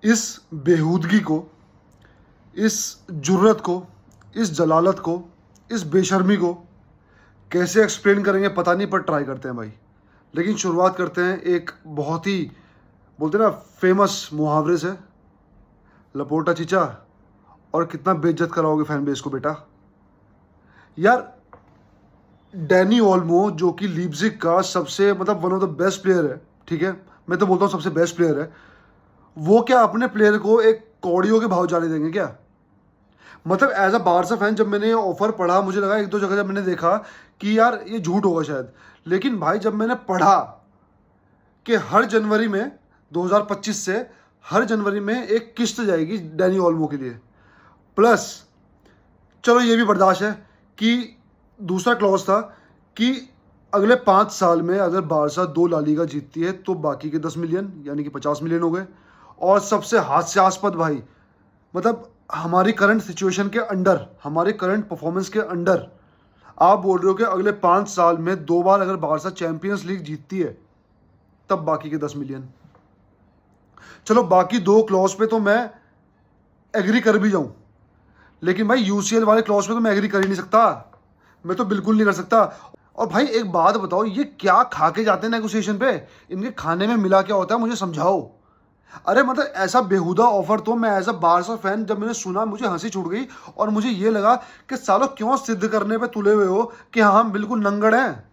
इस बेहूदगी को, इस जुर्रत को, इस जलालत को, इस बेशर्मी को कैसे एक्सप्लेन करेंगे पता नहीं, पर ट्राई करते हैं भाई। लेकिन शुरुआत करते हैं एक बहुत ही, बोलते हैं ना, फेमस मुहावरे से। लपोटा चीचा, और कितना बेइज्जत कराओगे फैन बेस को बेटा। यार, डैनी ओल्मो जो कि लीप्जिग का सबसे one of the best player है, ठीक है, मैं तो बोलता हूँ सबसे बेस्ट प्लेयर है, वो क्या अपने प्लेयर को एक कौड़ियों के भाव जाने देंगे क्या? एज अ बारसा फैन जब मैंने ये ऑफर पढ़ा, मुझे लगा एक दो जगह जब मैंने देखा कि यार ये झूठ होगा शायद, लेकिन भाई जब मैंने पढ़ा कि हर जनवरी में 2025 से हर जनवरी में एक किस्त जाएगी डैनी ओल्मो के लिए, प्लस चलो ये भी बर्दाश्त है कि दूसरा क्लॉज था कि अगले 5 साल में अगर बारसा 2 ला लीगा जीतती है तो बाकी के 10 मिलियन यानी कि 50 मिलियन हो गए। और सबसे हास्यास्पद भाई, हमारी करंट सिचुएशन के अंडर, हमारे करंट परफॉर्मेंस के अंडर आप बोल रहे हो कि अगले 5 साल में 2 बार अगर बारसा चैंपियंस लीग जीतती है तब बाकी के 10 मिलियन। चलो बाकी 2 क्लॉज पे तो मैं एग्री कर भी जाऊं, लेकिन भाई यूसीएल वाले क्लॉज पे तो मैं एग्री कर ही नहीं सकता, मैं तो बिल्कुल नहीं कर सकता। और भाई एक बात बताओ, ये क्या खा के जाते हैं नेगोशिएशन पे? इनके खाने में मिला क्या होता है, मुझे समझाओ। अरे ऐसा बेहुदा ऑफर तो मैं एज अ बारसा फैन जब मैंने सुना मुझे हंसी छूट गई, और मुझे ये लगा कि सालों क्यों सिद्ध करने पे तुले हुए हो कि हाँ हम बिल्कुल नंगड़ हैं।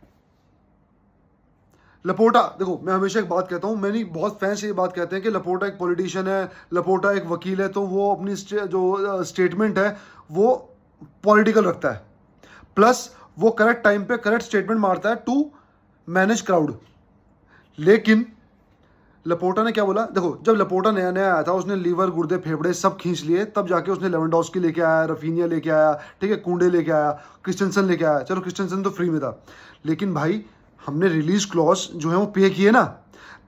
लपोटा, देखो मैं हमेशा एक बात कहता हूँ, मैंने बहुत फैंस ये बात कहते हैं कि लपोटा एक पॉलिटिशियन है, लपोटा एक वकील है, तो वो अपनी जो स्टेटमेंट है वो पॉलिटिकल रखता है, प्लस वो करेक्ट टाइम पे करेक्ट स्टेटमेंट मारता है टू मैनेज क्राउड। लेकिन लपोटा ने क्या बोला, देखो जब लपोटा नया नया आया था उसने लीवर, गुर्दे, फेफड़े सब खींच लिए, तब जाके उसने लेवेंडोस्की लेके आया, रफीनिया लेके आया, ठीक है, कुंडे लेके आया, क्रिस्टेंसन लेके आया। चलो क्रिस्टेंसन तो फ्री में था, लेकिन भाई हमने रिलीज क्लॉज जो है वो पे किए ना,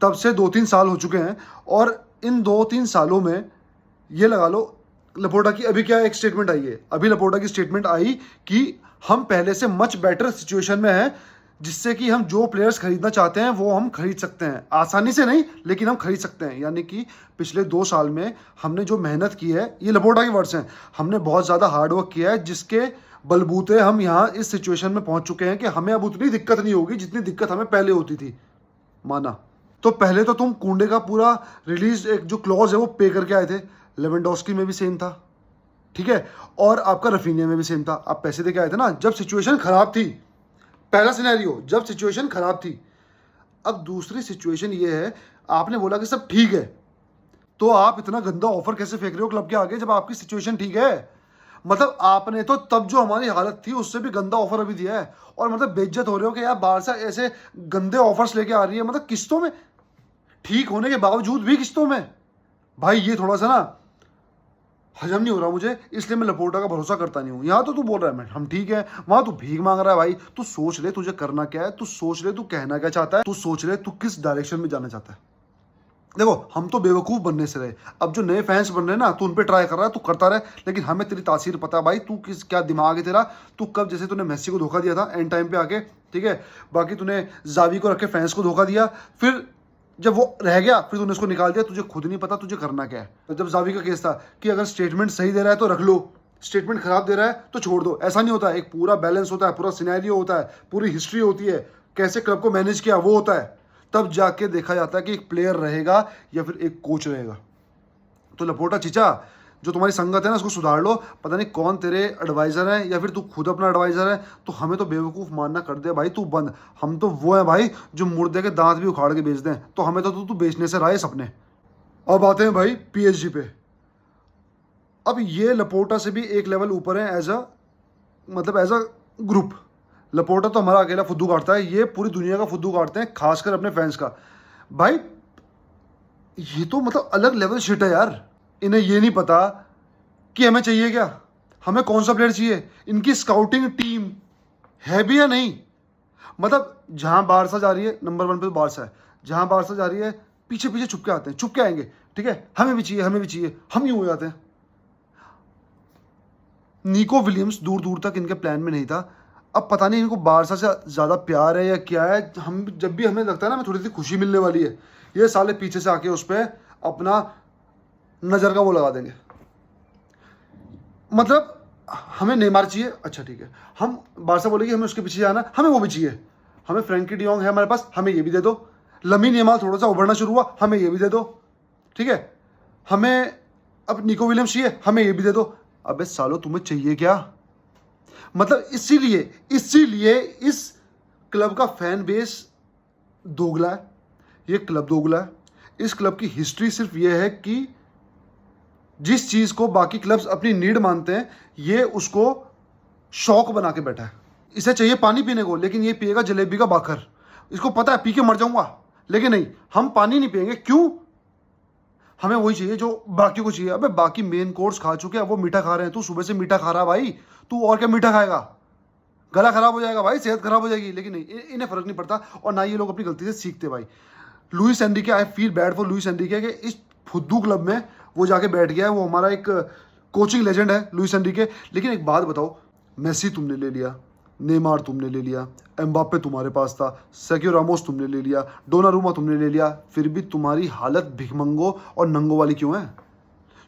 तब से 2-3 साल हो चुके हैं, और इन 2-3 सालों में ये लगा लो लपोटा की अभी क्या एक स्टेटमेंट आई है, अभी लपोटा की स्टेटमेंट आई कि हम पहले से मच बेटर सिचुएशन में हैं, जिससे कि हम जो प्लेयर्स खरीदना चाहते हैं वो हम खरीद सकते हैं, आसानी से नहीं लेकिन हम खरीद सकते हैं। यानी कि पिछले 2 साल में हमने जो मेहनत की है, ये लपोटा के वर्ड्स हैं, हमने बहुत ज़्यादा हार्डवर्क किया है, जिसके बलबूते हम यहाँ इस सिचुएशन में पहुंच चुके हैं कि हमें अब उतनी दिक्कत नहीं होगी जितनी दिक्कत हमें पहले होती थी। माना तो पहले तो तुम कुंडे का पूरा रिलीज एक जो क्लॉज है वो पे करके आए थे, लेवेंडोस्की में भी सेम था, ठीक है, और आपका रफीनिया में भी सेम था, आप पैसे देके आए थे ना जब सिचुएशन खराब थी। पहला सिनेरियो जब सिचुएशन खराब थी। अब दूसरी सिचुएशन ये है, आपने बोला कि सब ठीक है, तो आप इतना गंदा ऑफर कैसे फेंक रहे हो क्लब के आगे जब आपकी सिचुएशन ठीक है? आपने तो तब जो हमारी हालत थी उससे भी गंदा ऑफर अभी दिया है, और बेइज्जत हो रहे हो कि यार बारसा ऐसे गंदे ऑफर्स लेके आ रही है, किस्तों में, ठीक होने के बावजूद भी किस्तों में। भाई ये थोड़ा सा ना हजम नहीं हो रहा मुझे, इसलिए मैं लपोटा का भरोसा करता नहीं हूँ। यहाँ तो तू बोल रहा है मैं हम ठीक है, वहां तू भीख मांग रहा है। भाई तू सोच ले तुझे करना क्या है, तू सोच ले तू कहना क्या चाहता है, तू सोच ले तू किस डायरेक्शन में जाना चाहता है। देखो हम तो बेवकूफ़ बनने से रहे, अब जो नए फैंस बन रहे हैं ना, तू उन पे ट्राई कर रहा है, तू करता रहे, लेकिन हमें तेरी तासीर पता है भाई, तू किस क्या दिमाग है तेरा, तू कब जैसे तूने मेसी को धोखा दिया था एंड टाइम पे आके, ठीक है, बाकी तूने जावी को रख के फैंस को धोखा दिया, फिर जब वो रह गया फिर तूने उसको निकाल दिया, तुझे खुद नहीं पता तुझे करना क्या है। तो जब जावी का केस था कि अगर स्टेटमेंट सही दे रहा है तो रख लो, स्टेटमेंट खराब दे रहा है तो छोड़ दो, ऐसा नहीं होता है, एक पूरा बैलेंस होता है, पूरा सिनेरियो होता है, पूरी हिस्ट्री होती है, कैसे क्लब को मैनेज किया वो होता है, तब जाके देखा जाता है कि एक प्लेयर रहेगा या फिर एक कोच रहेगा। तो लपोटा चीचा, जो तुम्हारी संगत है ना उसको सुधार लो, पता नहीं कौन तेरे एडवाइज़र है या फिर तू खुद अपना एडवाइज़र है, तो हमें तो बेवकूफ़ मानना कर दे भाई, तू बंद। हम तो वो है भाई जो मुर्दे के दांत भी उखाड़ के बेच दें, तो हमें तो तू बेचने से रहा है सपने। अब आते हैं भाई पीएसजी पे। अब ये लपोटा से भी एक लेवल ऊपर है एज अ ग्रुप। लपोटा तो हमारा अकेला फुद्दू काटता है, ये पूरी दुनिया का फुद्दू काटते हैं, खासकर अपने फैंस का। भाई ये तो अलग लेवल शिट है यार, इन्हें ये नहीं पता कि हमें चाहिए क्या, हमें कौन सा प्लेयर चाहिए, इनकी स्काउटिंग टीम है भी या नहीं। जहां बारसा जा रही है नंबर 1 पे तो बारसा है, जहां बारसा जा रही है पीछे पीछे छुप के आते हैं, छुप के आएंगे, ठीक है, हमें भी चाहिए हमें भी चाहिए, हम यूं हो जाते हैं। निको विलियम्स दूर दूर तक इनके प्लान में नहीं था, अब पता नहीं इनको बारसा से ज़्यादा प्यार है या क्या है। हम जब भी हमें लगता है ना हमें थोड़ी सी खुशी मिलने वाली है, ये साले पीछे से आके उस पर अपना नज़र का वो लगा देंगे। मतलब हमें नेमार चाहिए, अच्छा ठीक है, हम बारसा बोलेगी हमें उसके पीछे जाना, हमें वो भी चाहिए। हमें फ्रैंकी डियोंग है हमारे पास, हमें ये भी दे दो। लमीन यमाल थोड़ा सा उभरना शुरू हुआ, हमें ये भी दे दो, ठीक है। हमें अब निको विलियम्स चाहिए, हमें ये भी दे दो। अबे सालो तुम्हें चाहिए क्या? मतलब इसीलिए इस क्लब का फैन बेस दोगला है, ये क्लब दोगला है। इस क्लब की हिस्ट्री सिर्फ ये है कि जिस चीज को बाकी क्लब्स अपनी नीड मानते हैं, ये उसको शौक बना के बैठा है। इसे चाहिए पानी पीने को, लेकिन ये पिएगा जलेबी का बाखर। इसको पता है पी के मर जाऊंगा, लेकिन नहीं, हम पानी नहीं पिएंगे। क्यों? हमें वही चाहिए जो बाकी को चाहिए। अबे बाकी मेन कोर्स खा चुके हैं, वो मीठा खा रहे हैं, तू सुबह से मीठा खा रहा है भाई, तू और क्या मीठा खाएगा? गला खराब हो जाएगा भाई, सेहत खराब हो जाएगी। लेकिन नहीं, इन्हें फर्क नहीं पड़ता, और ना ये लोग अपनी गलती से सीखते भाई। Luis Enrique, I feel bad for Luis Enrique कि इस फुद्दू क्लब में वो जाके बैठ गया है। वो हमारा एक कोचिंग लेजेंड है लुइस एनरिके। लेकिन एक बात बताओ, मेसी तुमने ले लिया, नेमार तुमने ले लिया, एम्बाप्पे तुम्हारे पास था, सर्जियो रामोस तुमने ले लिया, डोनारुमा तुमने ले लिया, फिर भी तुम्हारी हालत भिखमंगो और नंगो वाली क्यों है?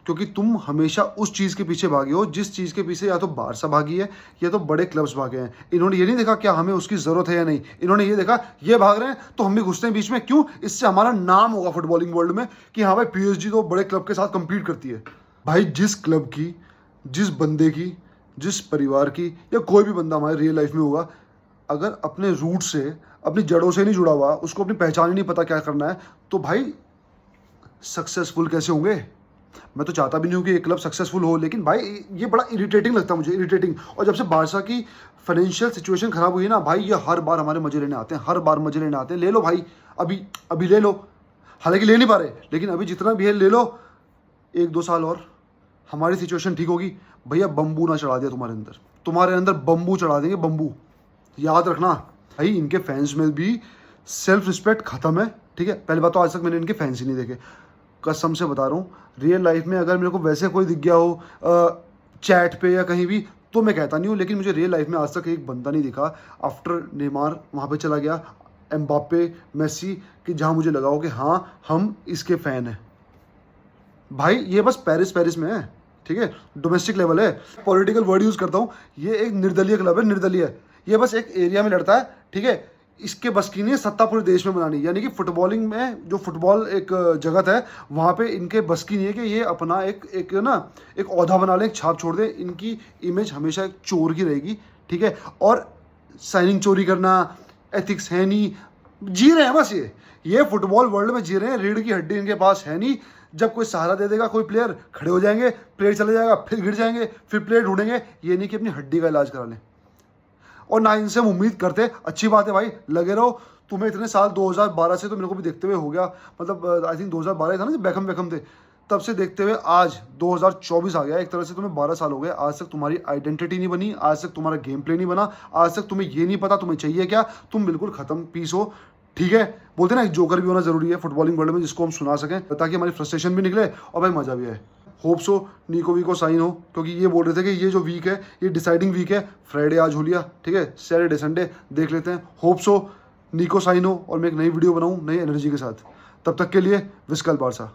क्योंकि तुम हमेशा उस चीज़ के पीछे भागे हो जिस चीज़ के पीछे या तो बारसा भागी है या तो बड़े क्लब्स भागे हैं। इन्होंने ये नहीं देखा क्या हमें उसकी ज़रूरत है या नहीं, इन्होंने ये देखा ये भाग रहे हैं तो हम भी घुसते हैं बीच में। क्यों? इससे हमारा नाम होगा फुटबॉलिंग वर्ल्ड में कि हाँ भाई PSG तो बड़े क्लब के साथ कम्पीट करती है। भाई जिस क्लब की, जिस बंदे की, जिस परिवार की, या कोई भी बंदा हमारे रियल लाइफ में होगा, अगर अपने रूट से, अपनी जड़ों से नहीं जुड़ा हुआ, उसको अपनी पहचान ही नहीं पता क्या करना है, तो भाई सक्सेसफुल कैसे होंगे? मैं तो चाहता भी नहीं हूँ कि ये क्लब सक्सेसफुल हो, लेकिन भाई ये बड़ा इरिटेटिंग लगता है मुझे, इरिटेटिंग। और जब से बारसा की फाइनेंशियल सिचुएशन खराब हुई ना भाई, ये हर बार हमारे मजे लेने आते हैं, हर बार मजे लेने आते हैं। ले लो भाई, अभी ले लो, हालांकि ले नहीं पा रहे, लेकिन अभी जितना भी है ले लो। 1-2 साल और हमारी सिचुएशन ठीक होगी। भैया बम्बू ना चढ़ा दिया तुम्हारे अंदर बम्बू चढ़ा देंगे, बम्बू, याद रखना। भाई इनके फैंस में भी सेल्फ रिस्पेक्ट खत्म है, ठीक है। पहली बात तो आज तक मैंने इनके फैंस ही नहीं देखे, कसम से बता रहा हूँ। रियल लाइफ में अगर मेरे को वैसे कोई दिख गया हो चैट पे या कहीं भी, तो मैं कहता नहीं हूँ, लेकिन मुझे रियल लाइफ में आज तक एक बंदा नहीं दिखा आफ्टर नेमार वहाँ पे चला गया, एम्बाप्पे, मेसी, कि जहाँ मुझे लगा हो कि हाँ हम इसके फ़ैन हैं। भाई ये बस पेरिस में है, ठीक है, डोमेस्टिक लेवल है। पॉलिटिकल वर्ड यूज़ करता हूँ, ये एक निर्दलीय क्लब है, निर्दलीय। ये बस एक एरिया में लड़ता है, ठीक है। इसके बस की नहीं है सत्ता पूरे देश में बनानी, यानी कि फुटबॉलिंग में जो फुटबॉल एक जगत है, वहाँ पे इनके बस की नहीं है कि ये अपना एक ना एक ओहदा बना लें, एक छाप छोड़ दें। इनकी इमेज हमेशा एक चोर की रहेगी, ठीक है। और साइनिंग चोरी करना, एथिक्स है नहीं, जी रहे हैं बस ये फुटबॉल वर्ल्ड में जी रहे हैं। रीढ़ की हड्डी इनके पास है नहीं। जब कोई सहारा दे देगा कोई प्लेयर, खड़े हो जाएंगे, प्लेयर चले जाएगा, फिर गिर जाएंगे, फिर प्लेयर ढूंढेंगे। ये नहीं कि अपनी हड्डी का इलाज करा लें, और ना इनसे हम उम्मीद करते। अच्छी बात है भाई, लगे रहो। तुम्हें इतने साल 2012 से तो मेरे को भी देखते हुए हो गया, मतलब आई थिंक 2012 था ना जब बेकम थे, तब से देखते हुए आज 2024 आ गया। एक तरह से तुम्हें 12 साल हो गए। आज तक तुम्हारी आइडेंटिटी नहीं बनी, आज तक तुम्हारा गेम प्ले नहीं बना, आज तक तुम्हें ये नहीं पता तुम्हें चाहिए क्या। तुम बिल्कुल ख़त्म पीस हो, ठीक है। बोलते ना एक जोकर भी होना जरूरी है फुटबॉलिंग वर्ल्ड में, जिसको हम सुना सकें, ताकि हमारी फ्रस्ट्रेशन भी निकले और भाई मज़ा भी आए। होप्स हो निको वीको साइन हो, क्योंकि ये बोल रहे थे कि ये जो वीक है ये डिसाइडिंग वीक है। फ्राइडे आज हो लिया, ठीक है, सैटरडे संडे देख लेते हैं। होप्स हो निको साइन हो और मैं एक नई वीडियो बनाऊँ नई एनर्जी के साथ। तब तक के लिए विस्कल बारसा।